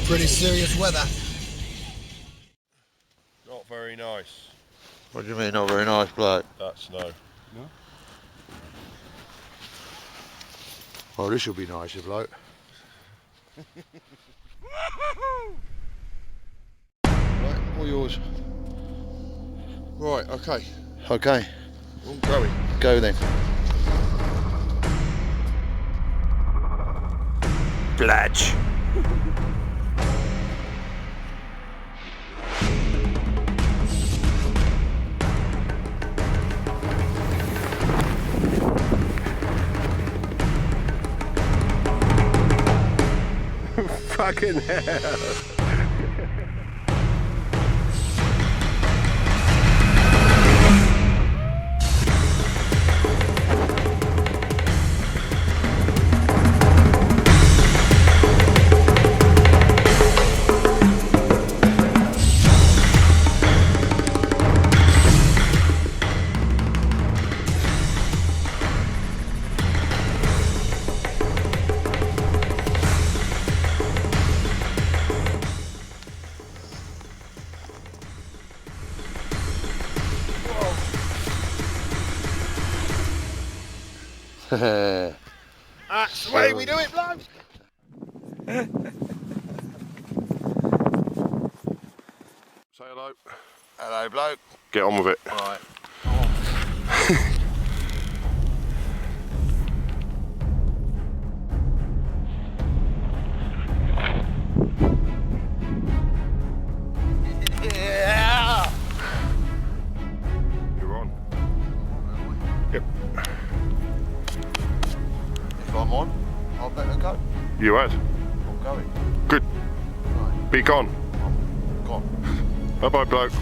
pretty serious weather. Not very nice. What do you mean, not very nice, bloke? That snow. No? Oh, this will be nice, bloke. Right, all yours. Right, okay. Okay, All going. go then. Blatch. Fucking hell. That's the way we do it, bloke. Say hello. Hello, bloke. Get on with it. Right. Yeah. You're on. Yep. If I'm on, I'll better go. You had. I'm going. Good. Right. Be gone. I'm gone. Bye bye, bloke.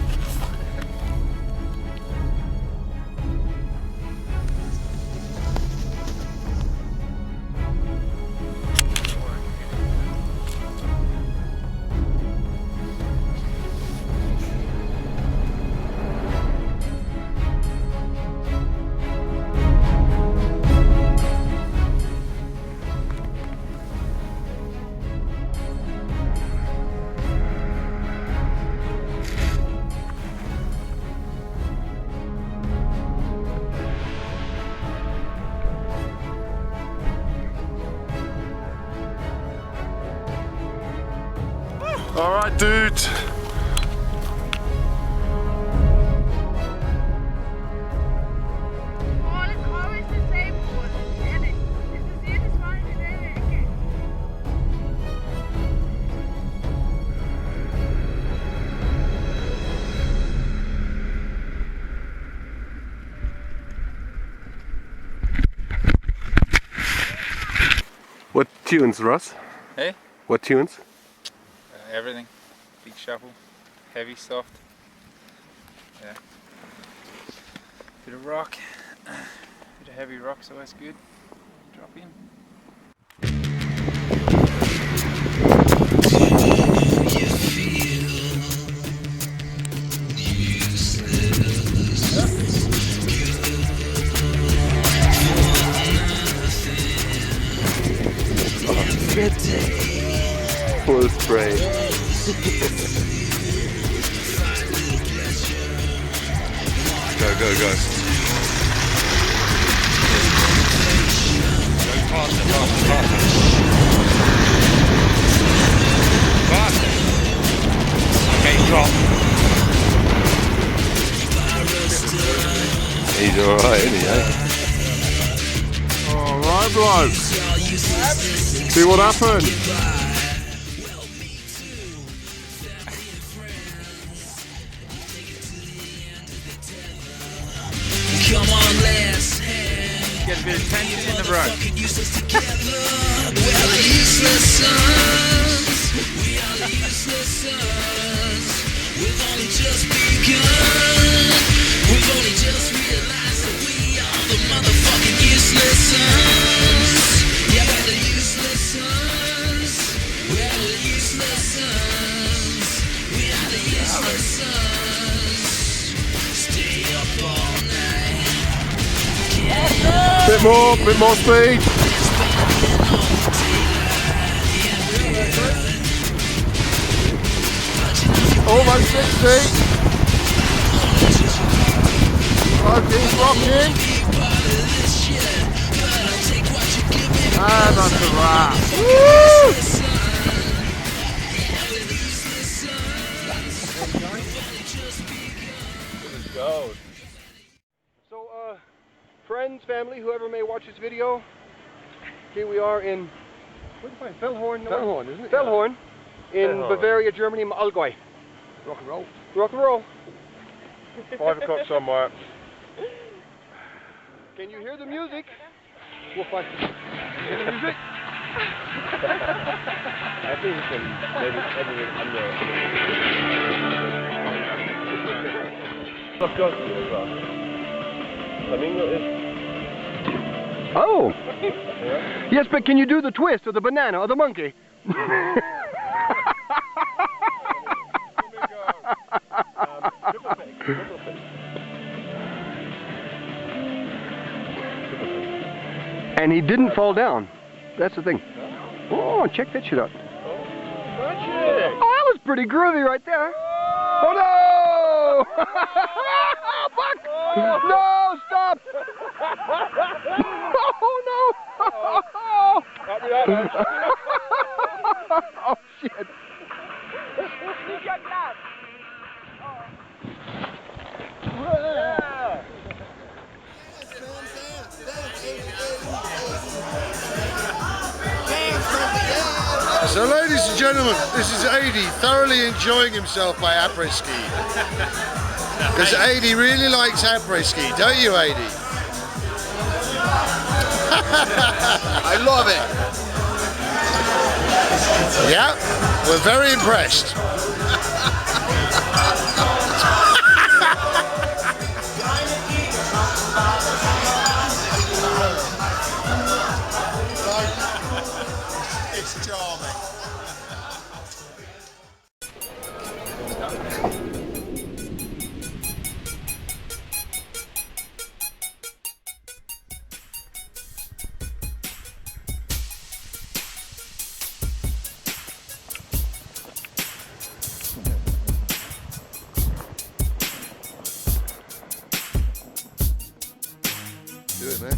All right, dude. What tunes, Russ? Hey? What tunes? Everything. Big shuffle. Heavy, soft. Yeah. Bit of rock. Bit of heavy rock's always good. Drop in. Full spray. Go, go, go. Faster, faster, faster. Faster. Okay, drop. He's alright, isn't he, eh? Alright, bloke. See what happened? Come on, let's Get a bit of tension in the road. We are the useless sons. We are the useless sons. We've only just begun. We've only just realized that we are the motherfucking useless sons. Yeah, we're the useless sons. We are the useless sons. We are the useless sons. Stay up all night. Bit more speed. Over 60. Rocking, rocking. And on the rock. Woo! So, friends, family, whoever may watch this video, here we are in Fellhorn, isn't it? Fellhorn in Fellhorn. Bavaria, Germany, Allgäu. Rock and roll. Rock and roll. 5 o'clock somewhere. Can you hear the music? We'll find hear the music. I think we can maybe edit it under. Of course, as well. Flamingo is. Oh! Yeah. Yes, but can you do the twist or the banana or the monkey? And he didn't fall down. That's the thing. Oh, check that shit out. Oh, that was pretty groovy right there. Oh no! Fuck! No, stop! Oh no! Oh shit! So ladies and gentlemen, this is Adi thoroughly enjoying himself by après ski. Because Adi really likes après ski, don't you, Adi? I love it. Yeah, we're very impressed. It's charming. Do it, man.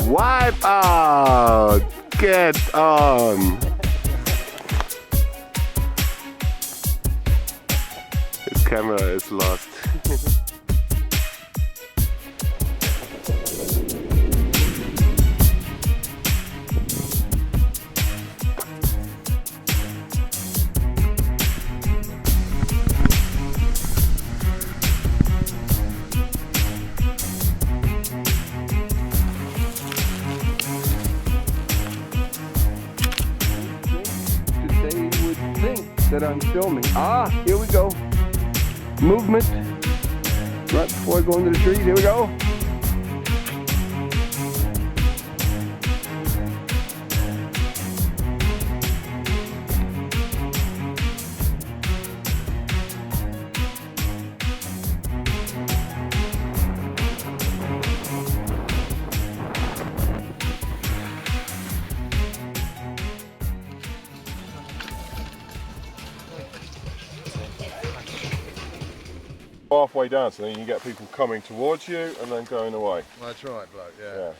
Wipe out! Get on! His camera is lost. That I'm filming. Ah, here we go. Movement. Right before I go into the trees. Here we go. halfway down, so then you can get people coming towards you and then going away. That's right, bloke. Yeah.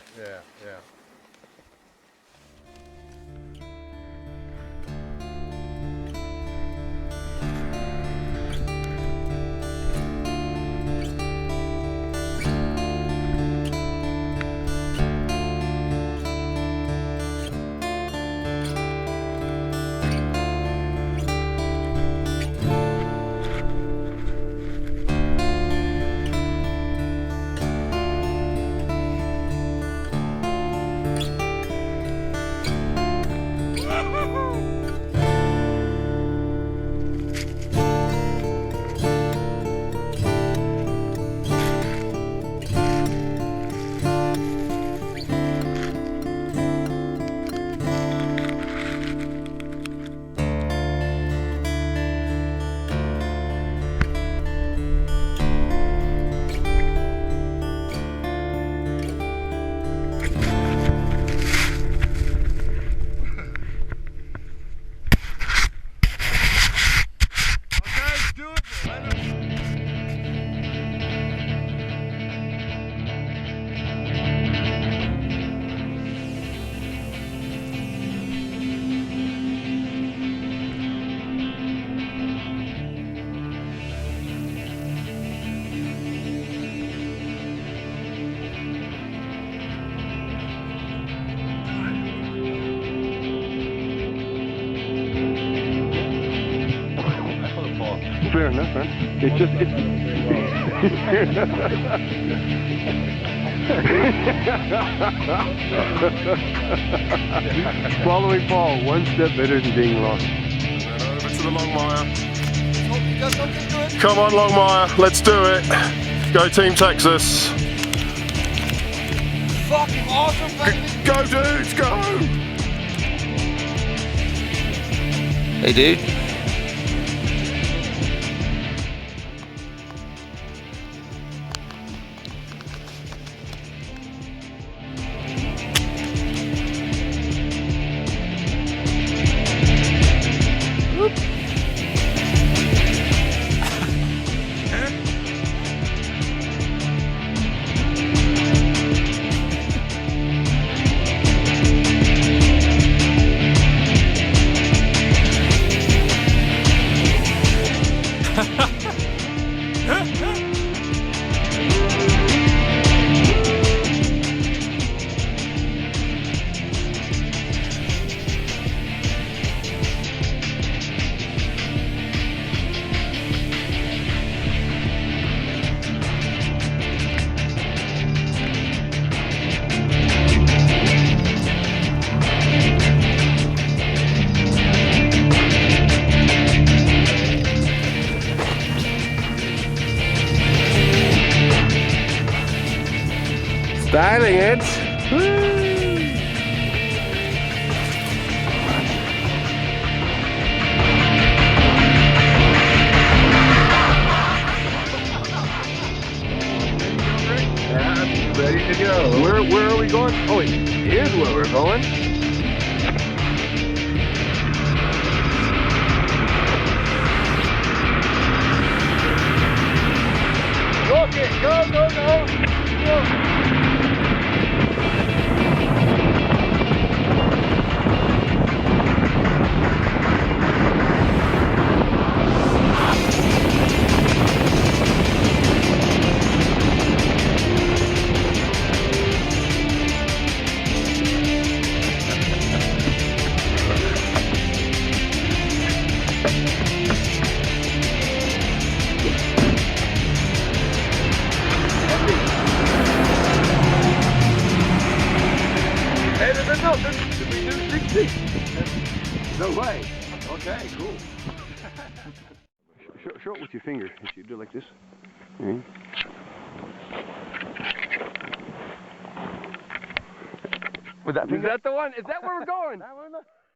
Fair enough, man. It's just, following Paul, one step better than being lost. Over to the Longmire. Come on, Longmire, let's do it. Go Team Texas. Fucking awesome, baby. Go dudes, go! Hey, dude. Styling it. Ready to go. Where are we going? Oh, here's where we're going. Okay, go. Did we do 60? No way. Okay, cool. Show it with your finger. If you do like this. Mm-hmm. With that finger? Is that the one? Is that where we're going?